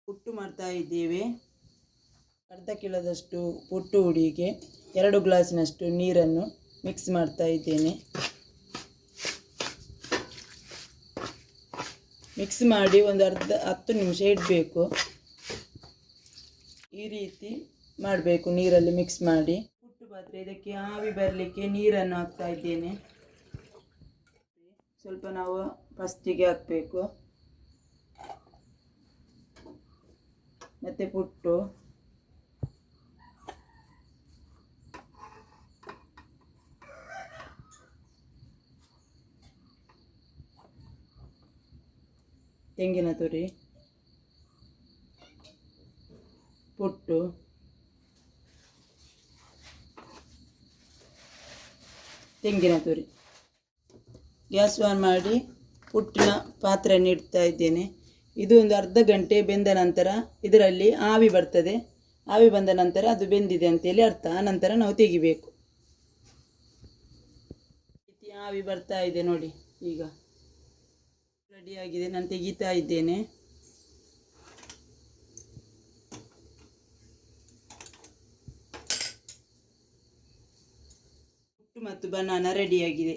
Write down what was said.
ಪುಟ್ಟು ಮಾಡ್ತಾ ಇದ್ದೇವೆ. ಅರ್ಧ ಕಿಲೋದಷ್ಟು ಪುಟ್ಟು ಹುಡಿಗೆ 2 ಗ್ಲಾಸಿನಷ್ಟು ನೀರನ್ನು ಮಿಕ್ಸ್ ಮಾಡ್ತಾ ಇದ್ದೇನೆ. ಮಿಕ್ಸ್ ಮಾಡಿ ಒಂದು 10 ನಿಮಿಷ ಇಡಬೇಕು. ಈ ರೀತಿ ಮಾಡಬೇಕು. ನೀರಲ್ಲಿ ಮಿಕ್ಸ್ ಮಾಡಿ ಪುಟ್ಟು ಪಾತ್ರೆ ಇದಕ್ಕೆ ಆವಿ ಬರಲಿಕ್ಕೆ ನೀರನ್ನು ಹಾಕ್ತಾ ಇದ್ದೇನೆ. ಸ್ವಲ್ಪ ನಾವು ಫಸ್ಟಿಗೆ ಹಾಕಬೇಕು. ಮತ್ತು ಪುಟ್ಟು ತೆಂಗಿನ ತುರಿ, ಪುಟ್ಟು, ತೆಂಗಿನ ತುರಿ. ಗ್ಯಾಸ್ ಆನ್ ಮಾಡಿ ಪುಟ್ಟಿನ ಪಾತ್ರೆಯನ್ನು ಇಡ್ತಾ ಇದ್ದೇನೆ. ಇದು ಒಂದು ಅರ್ಧ ಗಂಟೆ ಬೆಂದ ನಂತರ ಇದರಲ್ಲಿ ಆವಿ ಬರ್ತದೆ. ಆವಿ ಬಂದ ನಂತರ ಅದು ಬೆಂದಿದೆ ಅಂತೇಳಿ ಅರ್ಥ. ಆನಂತರ ನಾವು ತೆಗಿಬೇಕು. ಆವಿ ಬರ್ತಾ ಇದೆ ನೋಡಿ. ಈಗ ರೆಡಿಯಾಗಿದೆ. ನಾನು ತೆಗಿತಾ ಇದ್ದೇನೆ. ಪುಟ್ಟು ಮತ್ತು ಬನಾನಾ ರೆಡಿಯಾಗಿದೆ.